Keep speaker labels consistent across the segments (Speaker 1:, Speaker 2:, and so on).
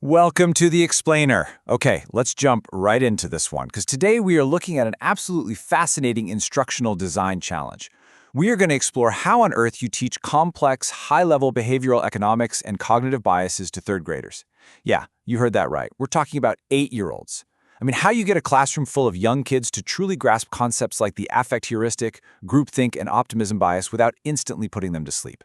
Speaker 1: Welcome to the Explainer. Okay, let's jump right into this one, because today we are looking at an absolutely fascinating instructional design challenge. We are going to explore how on earth you teach complex, high-level behavioral economics and cognitive biases to third graders. Yeah, you heard that right. We're talking about 8-year-olds. I mean, how you get a classroom full of young kids to truly grasp concepts like the affect heuristic, groupthink, and optimism bias without instantly putting them to sleep.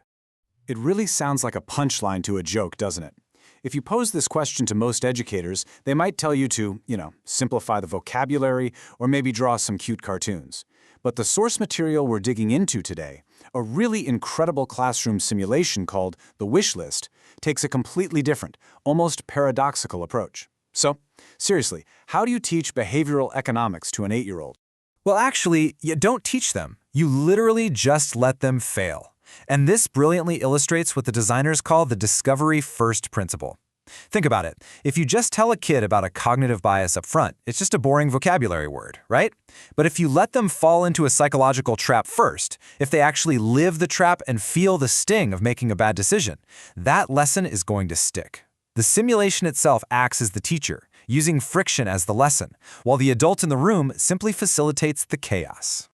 Speaker 2: It really sounds like a punchline to a joke, doesn't it? If you pose this question to most educators, they might tell you to, simplify the vocabulary or maybe draw some cute cartoons. But the source material we're digging into today, a really incredible classroom simulation called the Wishlist, takes a completely different, almost paradoxical approach. So, seriously, how do you teach behavioral economics to an 8-year-old?
Speaker 3: Well, actually, you don't teach them. You literally just let them fail. And this brilliantly illustrates what the designers call the discovery first principle. Think about it. If you just tell a kid about a cognitive bias up front, it's just a boring vocabulary word, right? But if you let them fall into a psychological trap first, if they actually live the trap and feel the sting of making a bad decision, that lesson is going to stick. The simulation itself acts as the teacher, using friction as the lesson, while the adult in the room simply facilitates the chaos.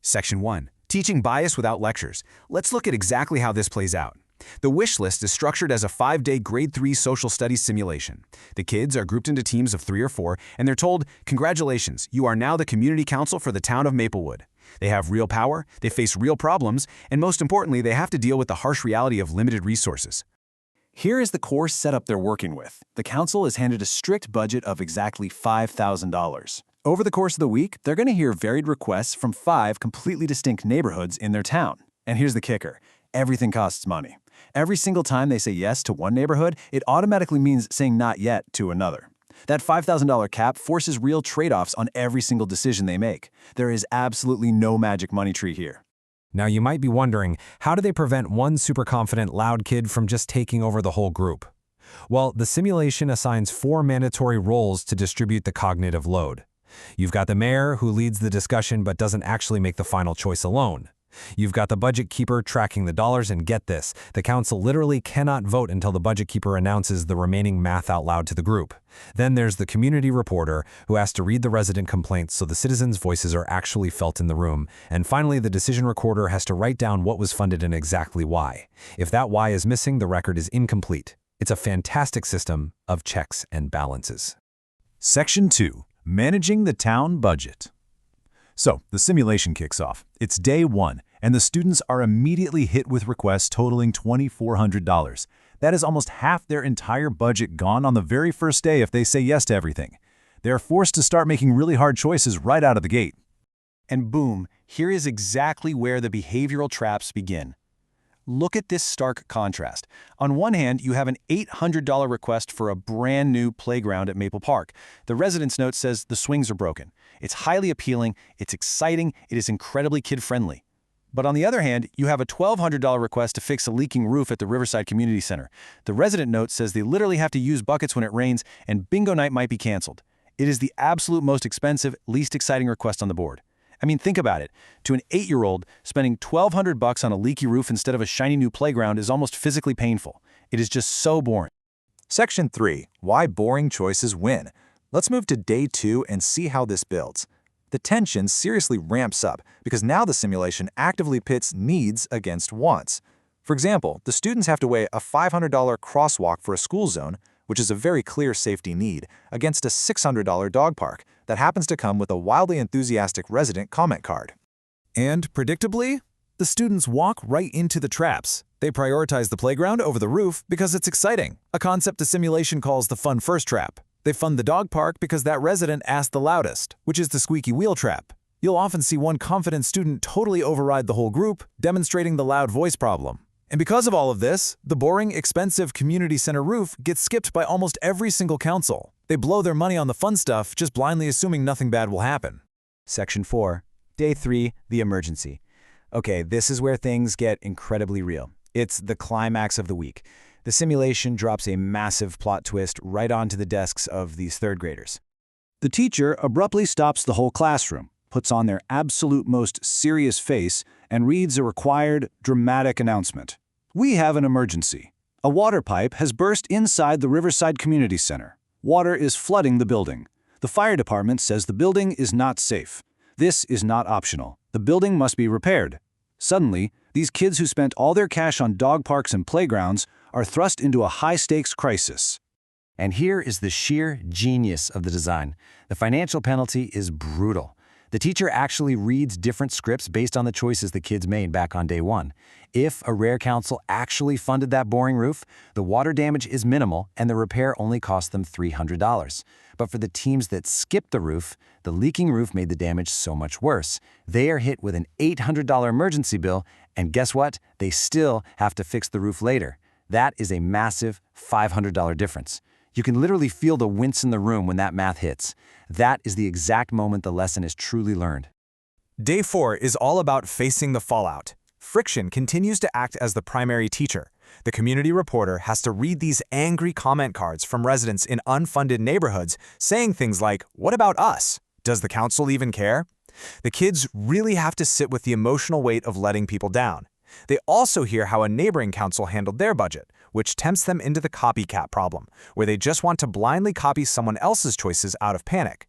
Speaker 2: Section 1. Teaching bias without lectures. Let's look at exactly how this plays out. The Wishlist is structured as a 5-day Grade 3 social studies simulation. The kids are grouped into teams of 3 or 4, and they're told, "Congratulations, you are now the community council for the town of Maplewood." They have real power, they face real problems, and most importantly, they have to deal with the harsh reality of limited resources. Here is the core setup they're working with. The council is handed a strict budget of exactly $5,000. Over the course of the week, they're going to hear varied requests from 5 completely distinct neighborhoods in their town. And here's the kicker. Everything costs money. Every single time they say yes to one neighborhood, it automatically means saying not yet to another. That $5,000 cap forces real trade-offs on every single decision they make. There is absolutely no magic money tree here.
Speaker 3: Now you might be wondering, how do they prevent one super confident, loud kid from just taking over the whole group? Well, the simulation assigns 4 mandatory roles to distribute the cognitive load. You've got the mayor, who leads the discussion but doesn't actually make the final choice alone. You've got the budget keeper tracking the dollars, and get this, the council literally cannot vote until the budget keeper announces the remaining math out loud to the group. Then there's the community reporter, who has to read the resident complaints so the citizens' voices are actually felt in the room. And finally, the decision recorder has to write down what was funded and exactly why. If that why is missing, the record is incomplete. It's a fantastic system of checks and balances.
Speaker 4: Section 2. Managing the town budget. So, the simulation kicks off. It's day 1, and the students are immediately hit with requests totaling $2,400. That is almost half their entire budget gone on the very first day if they say yes to everything. They're forced to start making really hard choices right out of the gate.
Speaker 2: And boom, here is exactly where the behavioral traps begin. Look at this stark contrast. On one hand, you have an $800 request for a brand new playground at Maple Park. The residence note says the swings are broken. It's highly appealing, it's exciting, it is incredibly kid-friendly. But on the other hand, you have a $1,200 request to fix a leaking roof at the Riverside Community Center. The resident note says they literally have to use buckets when it rains, and bingo night might be canceled. It is the absolute most expensive, least exciting request on the board. I mean, think about it. To an 8-year-old, spending $1,200 on a leaky roof instead of a shiny new playground is almost physically painful. It is just so boring.
Speaker 1: Section 3. Why boring choices win. Let's move to day 2 and see how this builds. The tension seriously ramps up because now the simulation actively pits needs against wants. For example, the students have to weigh a $500 crosswalk for a school zone, which is a very clear safety need, against a $600 dog park that happens to come with a wildly enthusiastic resident comment card.
Speaker 3: And predictably, the students walk right into the traps. They prioritize the playground over the roof because it's exciting, a concept the simulation calls the fun first trap. They fund the dog park because that resident asked the loudest, which is the squeaky wheel trap. You'll often see one confident student totally override the whole group, demonstrating the loud voice problem. And because of all of this, the boring, expensive community center roof gets skipped by almost every single council. They blow their money on the fun stuff, just blindly assuming nothing bad will happen.
Speaker 2: Section 4. Day 3. The emergency. Okay, this is where things get incredibly real. It's the climax of the week. The simulation drops a massive plot twist right onto the desks of these third graders. The teacher abruptly stops the whole classroom, puts on their absolute most serious face, and reads a required, dramatic announcement. "We have an emergency.
Speaker 5: A water pipe has burst inside the Riverside Community Center. Water is flooding the building. The fire department says the building is not safe. This is not optional. The building must be repaired. Suddenly, these kids who spent all their cash on dog parks and playgrounds are thrust into a high-stakes crisis.
Speaker 6: And here is the sheer genius of the design. The financial penalty is brutal. The teacher actually reads different scripts based on the choices the kids made back on day one. If a rare council actually funded that boring roof, the water damage is minimal and the repair only cost them $300. But for the teams that skipped the roof, the leaking roof made the damage so much worse. They are hit with an $800 emergency bill, and guess what? They still have to fix the roof later. That is a massive $500 difference. You can literally feel the wince in the room when that math hits. That is the exact moment the lesson is truly learned.
Speaker 3: Day 4 is all about facing the fallout. Friction continues to act as the primary teacher. The community reporter has to read these angry comment cards from residents in unfunded neighborhoods saying things like, "What about us? Does the council even care?" The kids really have to sit with the emotional weight of letting people down. They also hear how a neighboring council handled their budget, which tempts them into the copycat problem, where they just want to blindly copy someone else's choices out of panic.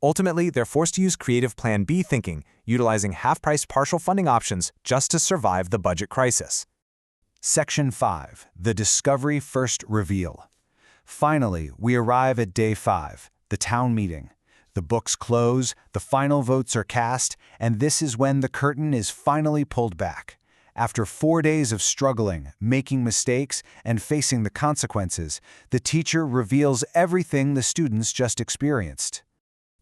Speaker 3: Ultimately, they're forced to use creative Plan B thinking, utilizing half-price partial funding options just to survive the budget crisis.
Speaker 2: Section 5. The Discovery First Reveal. Finally, we arrive at Day 5, the town meeting. The books close, the final votes are cast, and this is when the curtain is finally pulled back. After 4 days of struggling, making mistakes, and facing the consequences, the teacher reveals everything the students just experienced.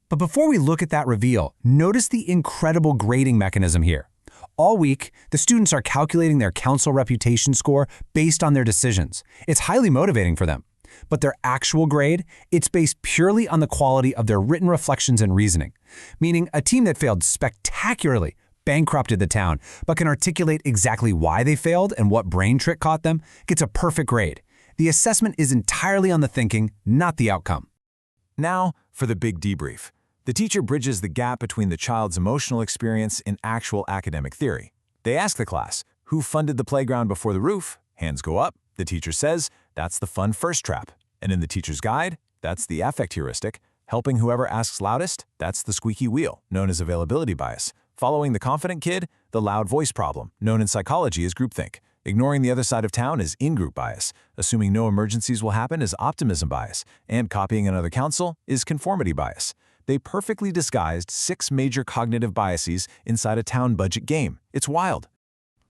Speaker 3: But before we look at that reveal, notice the incredible grading mechanism here. All week, the students are calculating their council reputation score based on their decisions. It's highly motivating for them. But their actual grade, it's based purely on the quality of their written reflections and reasoning. Meaning, a team that failed spectacularly bankrupted the town, but can articulate exactly why they failed and what brain trick caught them, gets a perfect grade. The assessment is entirely on the thinking, not the outcome.
Speaker 1: Now, for the big debrief. The teacher bridges the gap between the child's emotional experience and actual academic theory. They ask the class, who funded the playground before the roof? Hands go up. The teacher says, that's the fun first trap. And in the teacher's guide, that's the affect heuristic. Helping whoever asks loudest, that's the squeaky wheel, known as availability bias. Following the confident kid, the loud voice problem, known in psychology as groupthink. Ignoring the other side of town is in-group bias. Assuming no emergencies will happen is optimism bias. And copying another council is conformity bias. They perfectly disguised 6 major cognitive biases inside a town budget game. It's wild.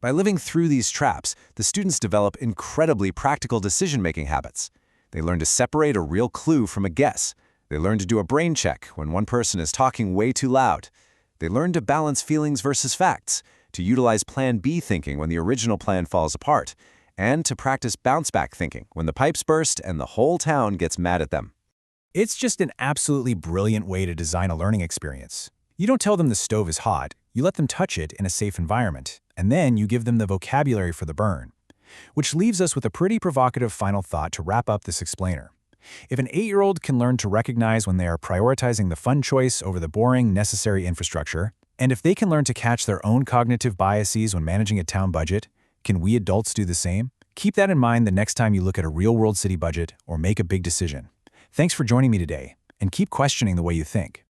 Speaker 1: By living through these traps, the students develop incredibly practical decision-making habits. They learn to separate a real clue from a guess. They learn to do a brain check when one person is talking way too loud. They learn to balance feelings versus facts, to utilize Plan B thinking when the original plan falls apart, and to practice bounce-back thinking when the pipes burst and the whole town gets mad at them. It's just an absolutely brilliant way to design a learning experience. You don't tell them the stove is hot, you let them touch it in a safe environment, and then you give them the vocabulary for the burn. Which leaves us with a pretty provocative final thought to wrap up this explainer. If an 8-year-old can learn to recognize when they are prioritizing the fun choice over the boring, necessary infrastructure, and if they can learn to catch their own cognitive biases when managing a town budget, can we adults do the same? Keep that in mind the next time you look at a real-world city budget or make a big decision. Thanks for joining me today, and keep questioning the way you think.